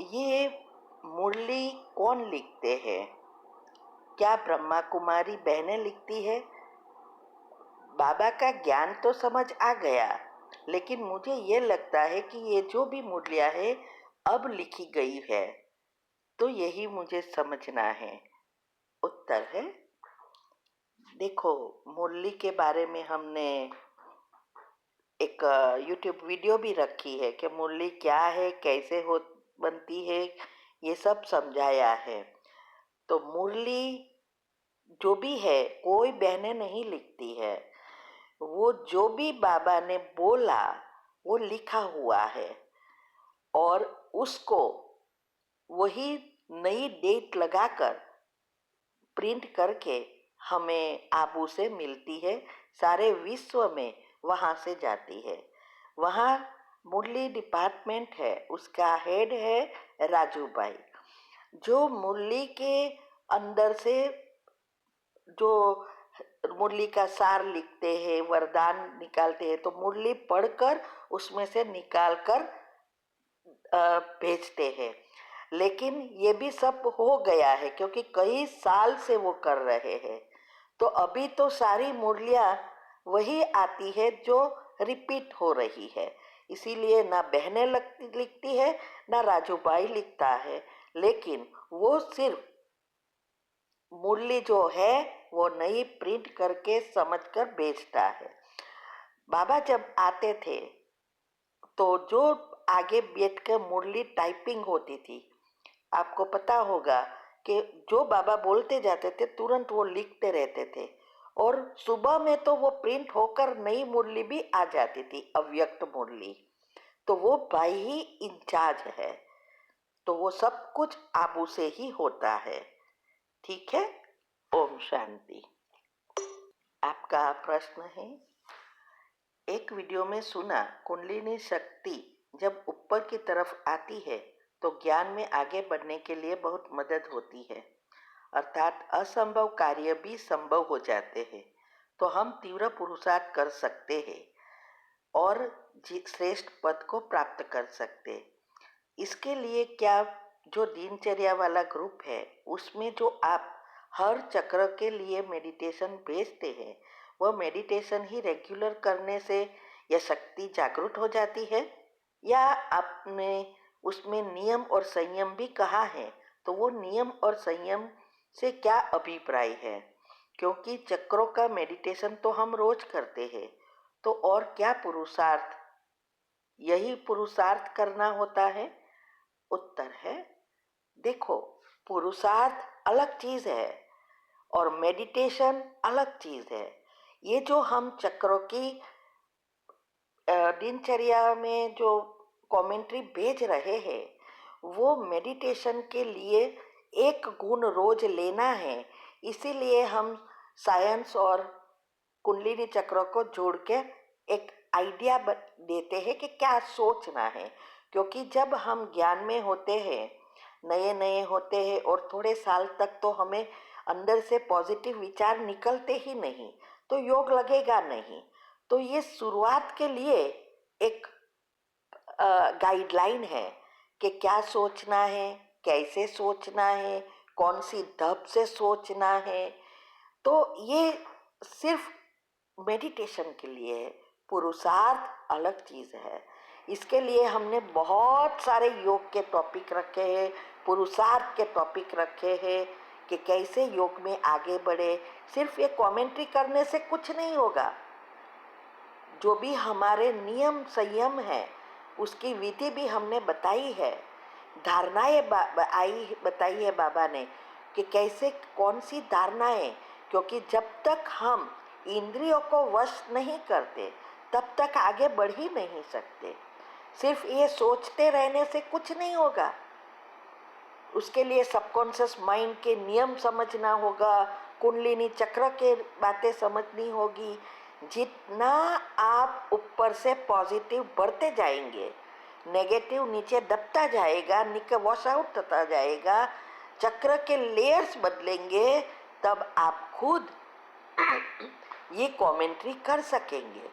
ये मुरली कौन लिखते हैं? क्या ब्रह्मा कुमारी बहनें लिखती है? बाबा का ज्ञान तो समझ आ गया, लेकिन मुझे ये लगता है कि ये जो भी मुरलियाँ है अब लिखी गई है, तो यही मुझे समझना है। उत्तर है, देखो, मुरली के बारे में हमने एक यूट्यूब वीडियो भी रखी है कि मुरली क्या है, कैसे हो बनती है, ये सब समझाया है। तो मुरली जो भी है कोई बहनें नहीं लिखती है, वो जो भी बाबा ने बोला वो लिखा हुआ है और उसको वही नई डेट लगाकर प्रिंट करके हमें आबू से मिलती है, सारे विश्व में वहाँ से जाती है। वहाँ मुरली डिपार्टमेंट है, उसका हेड है राजू भाई, जो मुरली के अंदर से जो मुरली का सार लिखते हैं, वरदान निकालते हैं, तो मुरली पढ़कर उसमें से निकाल कर भेजते हैं। लेकिन ये भी सब हो गया है क्योंकि कई साल से वो कर रहे हैं, तो अभी तो सारी मुरलियाँ वही आती है जो रिपीट हो रही है। इसीलिए ना बहनें लिखती है ना राजू भाई लिखता है, लेकिन वो सिर्फ मुरली जो है वो नई प्रिंट करके समझकर बेचता है। बाबा जब आते थे तो जो आगे बैठकर मुरली टाइपिंग होती थी, आपको पता होगा कि जो बाबा बोलते जाते थे तुरंत वो लिखते रहते थे, और सुबह में तो वो प्रिंट होकर नई मुरली भी आ जाती थी, अव्यक्त मुरली। तो वो भाई ही इंचार्ज है, तो वो सब कुछ आबू से ही होता है। ठीक है, ओम शांति। आपका प्रश्न है, एक वीडियो में सुना कुंडलिनी शक्ति जब ऊपर की तरफ आती है तो ज्ञान में आगे बढ़ने के लिए बहुत मदद होती है, अर्थात असंभव कार्य भी संभव हो जाते हैं, तो हम तीव्र पुरुषार्थ कर सकते हैं और श्रेष्ठ पद को प्राप्त कर सकते। इसके लिए क्या जो दिनचर्या वाला ग्रुप है उसमें जो आप हर चक्र के लिए मेडिटेशन भेजते हैं, वह मेडिटेशन ही रेगुलर करने से यह शक्ति जागृत हो जाती है, या आपने उसमें नियम और संयम भी कहा है, तो वो नियम और संयम से क्या अभिप्राय है? क्योंकि चक्रों का मेडिटेशन तो हम रोज करते हैं, तो और क्या पुरुषार्थ, यही पुरुषार्थ करना होता है? उत्तर है, देखो, पुरुषार्थ अलग चीज है और मेडिटेशन अलग चीज है। ये जो हम चक्रों की दिनचर्या में जो कमेंट्री भेज रहे हैं, वो मेडिटेशन के लिए एक गुण रोज लेना है। इसीलिए हम साइंस और कुंडलिनी चक्रों को जोड़ के एक आइडिया देते हैं कि क्या सोचना है। क्योंकि जब हम ज्ञान में होते हैं, नए नए होते हैं और थोड़े साल तक तो हमें अंदर से पॉजिटिव विचार निकलते ही नहीं, तो योग लगेगा नहीं। तो ये शुरुआत के लिए एक गाइडलाइन है कि क्या सोचना है, कैसे सोचना है, कौन सी धप से सोचना है। तो ये सिर्फ मेडिटेशन के लिए है, पुरुषार्थ अलग चीज है। इसके लिए हमने बहुत सारे योग के टॉपिक रखे हैं, पुरुषार्थ के टॉपिक रखे हैं कि कैसे योग में आगे बढ़े। सिर्फ ये कमेंट्री करने से कुछ नहीं होगा, जो भी हमारे नियम संयम है उसकी विधि भी हमने बताई है, धारणाएं बताई है बाबा ने कि कैसे कौन सी धारणाएं। क्योंकि जब तक हम इंद्रियों को वश नहीं करते तब तक आगे बढ़ ही नहीं सकते। सिर्फ ये सोचते रहने से कुछ नहीं होगा, उसके लिए सबकॉन्शियस माइंड के नियम समझना होगा, कुंडलिनी चक्र के बातें समझनी होगी। जितना आप ऊपर से पॉजिटिव बढ़ते जाएंगे, नेगेटिव नीचे दबता जाएगा, नीचे वॉश आउट होता जाएगा, चक्र के लेयर्स बदलेंगे, तब आप खुद ये कमेंट्री कर सकेंगे।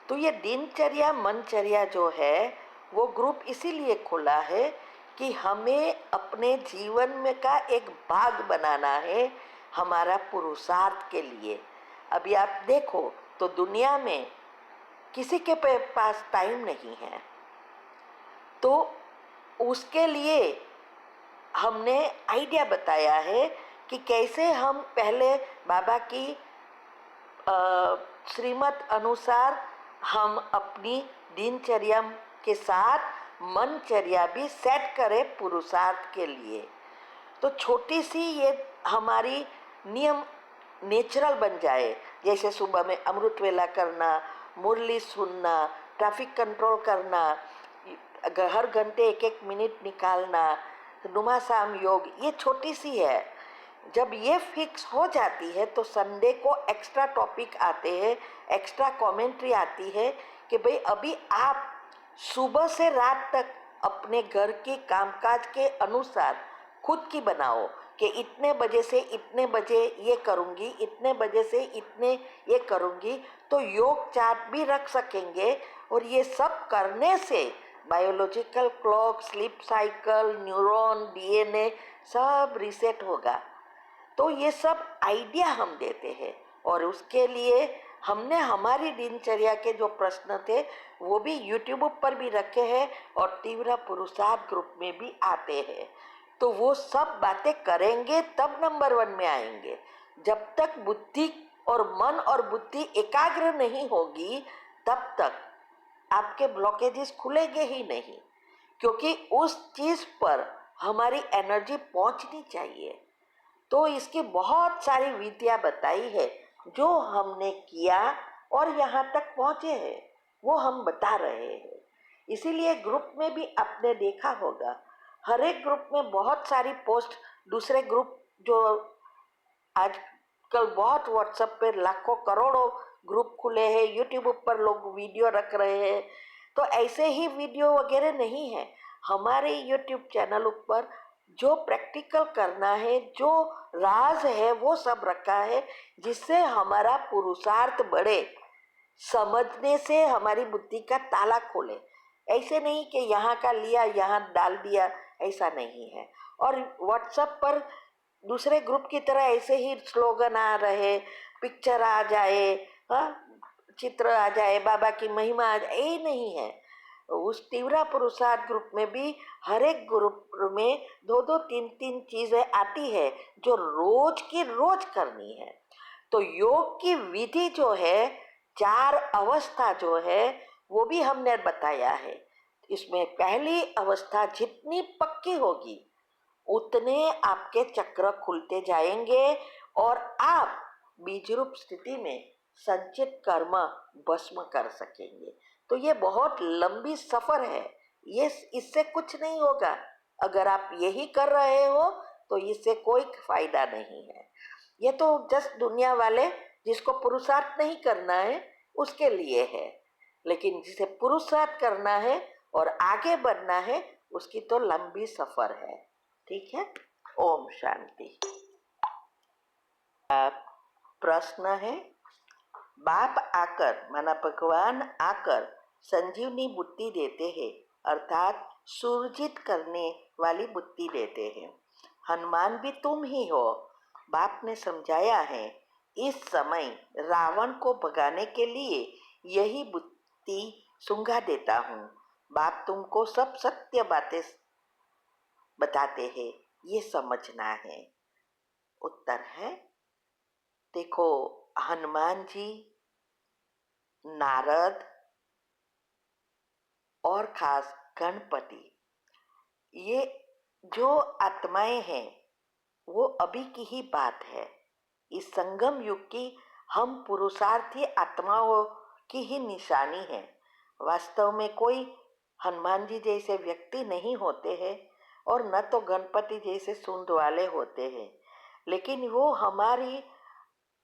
तो ये दिनचर्या मनचर्या जो है वो ग्रुप इसीलिए खुला है कि हमें अपने जीवन में का एक भाग बनाना है हमारा पुरुषार्थ के लिए। अभी आप देखो तो दुनिया में किसी के पास टाइम नहीं है, तो उसके लिए हमने आइडिया बताया है कि कैसे हम पहले बाबा की श्रीमत अनुसार हम अपनी दिनचर्या के साथ मनचर्या भी सेट करें पुरुषार्थ के लिए। तो छोटी सी ये हमारी नियम नेचुरल बन जाए, जैसे सुबह में अमृत वेला करना, मुरली सुनना, ट्रैफिक कंट्रोल करना, हर घंटे एक एक मिनट निकालना, नुमासाम योग, ये छोटी सी है। जब ये फिक्स हो जाती है तो संडे को एक्स्ट्रा टॉपिक आते हैं, एक्स्ट्रा कमेंट्री आती है कि भाई अभी आप सुबह से रात तक अपने घर के कामकाज के अनुसार खुद की बनाओ कि इतने बजे से इतने बजे ये करूँगी, इतने बजे से इतने ये करूँगी। तो योग चार्ट भी रख सकेंगे और ये सब करने से biological clock, sleep cycle, neuron, DNA सब रीसेट होगा। तो ये सब आइडिया हम देते हैं और उसके लिए हमने हमारी दिनचर्या के जो प्रश्न थे वो भी यूट्यूब पर भी रखे हैं और तीव्र पुरुषार्थ ग्रुप में भी आते हैं। तो वो सब बातें करेंगे तब नंबर 1 में आएंगे। जब तक बुद्धि और मन और बुद्धि एकाग्र नहीं होगी तब तक आपके ब्लॉकेजेस खुलेंगे ही नहीं, क्योंकि उस चीज पर हमारी एनर्जी पहुंचनी चाहिए। तो इसकी बहुत सारी विधियां बताई है जो हमने किया और यहाँ तक पहुँचे हैं, वो हम बता रहे हैं। इसीलिए ग्रुप में भी आपने देखा होगा, हर एक ग्रुप में बहुत सारी पोस्ट, दूसरे ग्रुप जो आजकल बहुत व्हाट्सएप पे लाखों करोड़ों ग्रुप खुले हैं, यूट्यूब पर लोग वीडियो रख रहे हैं। तो ऐसे ही वीडियो वगैरह नहीं है, हमारे यूट्यूब चैनल पर जो प्रैक्टिकल करना है, जो राज है वो सब रखा है, जिससे हमारा पुरुषार्थ बढ़े, समझने से हमारी बुद्धि का ताला खोले। ऐसे नहीं कि यहाँ का लिया यहाँ डाल दिया, ऐसा नहीं है। और व्हाट्सएप पर दूसरे ग्रुप की तरह ऐसे ही स्लोगन आ रहे, पिक्चर आ जाए, हाँ, चित्र आ जाए, बाबा की महिमा आ जाए, ये नहीं है। उस तीव्र पुरुषार्थ ग्रुप में भी हर एक ग्रुप में 2-2, 3-3 चीजें आती है जो रोज की रोज करनी है। तो योग की विधि जो है, 4 अवस्था जो है वो भी हमने बताया है। इसमें पहली अवस्था जितनी पक्की होगी उतने आपके चक्र खुलते जाएंगे और आप बीज रूप स्थिति में संचित कर्म भस्म कर सकेंगे। तो ये बहुत लंबी सफर है, ये इससे कुछ नहीं होगा। अगर आप यही कर रहे हो तो इससे कोई फायदा नहीं है। ये तो जस्ट दुनिया वाले जिसको पुरुषार्थ नहीं करना है उसके लिए है, लेकिन जिसे पुरुषार्थ करना है और आगे बढ़ना है उसकी तो लंबी सफर है। ठीक है, ओम शांति। प्रश्न है, बाप आकर माना भगवान आकर संजीवनी बुद्धि देते हैं, अर्थात सुरजित करने वाली बुद्धि देते हैं। हनुमान भी तुम ही हो। बाप ने समझाया है, इस समय रावण को भगाने के लिए यही बुद्धि सुंघा देता हूँ। बाप तुमको सब सत्य बातें बताते हैं, ये समझना है। उत्तर है, देखो, हनुमान जी, नारद और खास गणपति, ये जो आत्माएं हैं वो अभी की ही बात है। इस संगम युग की हम पुरुषार्थी आत्माओं की ही निशानी है। वास्तव में कोई हनुमान जी जैसे व्यक्ति नहीं होते हैं और न तो गणपति जैसे सूंड वाले होते हैं, लेकिन वो हमारी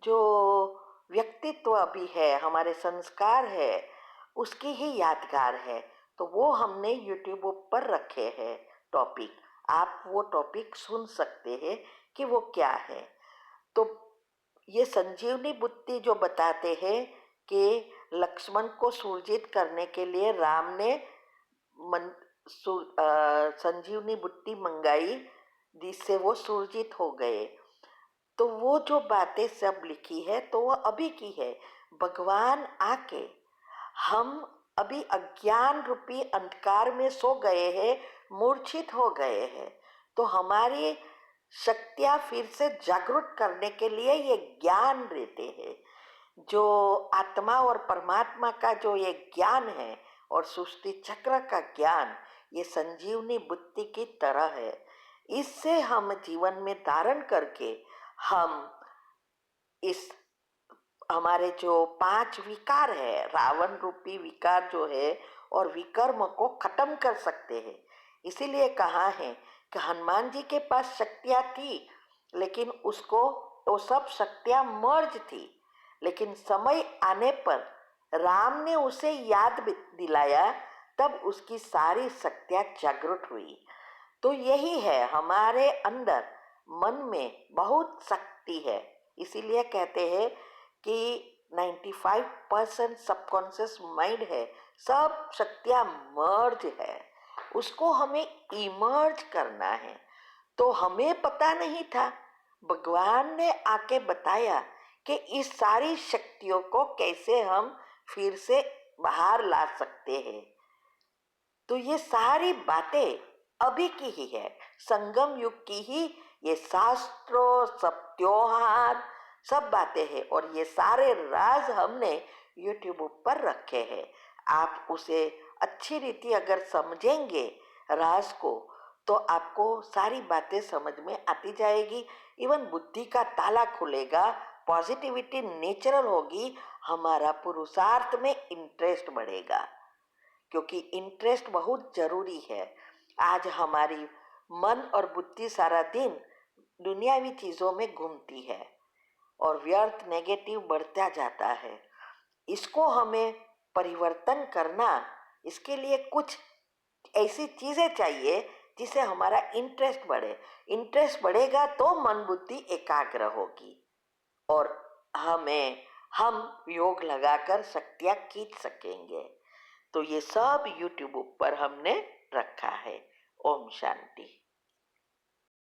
जो व्यक्तित्व अभी है, हमारे संस्कार है, उसकी ही यादगार है। तो वो हमने यूट्यूब पर रखे हैं टॉपिक, आप वो टॉपिक सुन सकते हैं कि वो क्या है। तो ये संजीवनी बुद्धि जो बताते हैं कि लक्ष्मण को सुरजित करने के लिए राम ने संजीवनी बुट्टी मंगाई जिससे वो सुरजित हो गए। तो वो जो बातें सब लिखी है तो वो अभी की है। भगवान आके हम अभी अज्ञान रूपी अंधकार में सो गए हैं, मूर्छित हो गए हैं। तो हमारी शक्तियाँ फिर से जागृत करने के लिए ये ज्ञान देते हैं। जो आत्मा और परमात्मा का जो ये ज्ञान है और सृष्टि चक्र का ज्ञान, ये संजीवनी बुद्धि की तरह है। इससे हम जीवन में धारण करके हम इस हमारे जो 5 विकार है, रावण रूपी विकार जो है और विकर्म को खत्म कर सकते हैं। इसीलिए कहा है कि हनुमान जी के पास शक्तियाँ थी, लेकिन उसको वो सब शक्तियाँ मर्ज थी। लेकिन समय आने पर राम ने उसे याद दिलाया, तब उसकी सारी शक्तियाँ जागृत हुई। तो यही है, हमारे अंदर मन में बहुत शक्ति है। इसीलिए कहते हैं कि 95% सबकॉन्शियस माइंड है, सब शक्तियाँ मर्ज है, उसको हमें इमर्ज करना है। तो हमें पता नहीं था, भगवान ने आके बताया कि इस सारी शक्तियों को कैसे हम फिर से बाहर ला सकते हैं। तो ये सारी बातें अभी की ही है, संगम युग की ही। ये शास्त्रों, सब त्योहार, सब बातें हैं और ये सारे राज हमने यूट्यूब पर रखे हैं। आप उसे अच्छी रीति अगर समझेंगे राज को, तो आपको सारी बातें समझ में आती जाएगी। इवन बुद्धि का ताला खुलेगा, पॉजिटिविटी नेचुरल होगी, हमारा पुरुषार्थ में इंटरेस्ट बढ़ेगा, क्योंकि इंटरेस्ट बहुत जरूरी है। आज हमारी मन और बुद्धि सारा दिन दुनियावी चीजों में घूमती है और व्यर्थ नेगेटिव बढ़ता जाता है। इसको हमें परिवर्तन करना, इसके लिए कुछ ऐसी चीजें चाहिए जिसे हमारा इंटरेस्ट बढ़े। इंटरेस्ट बढ़ेगा तो मन बुद्धि एकाग्र होगी और हम योग लगाकर शक्तियाँ खींच सकेंगे। तो ये सब यूट्यूब पर हमने रखा है। ओम शांति।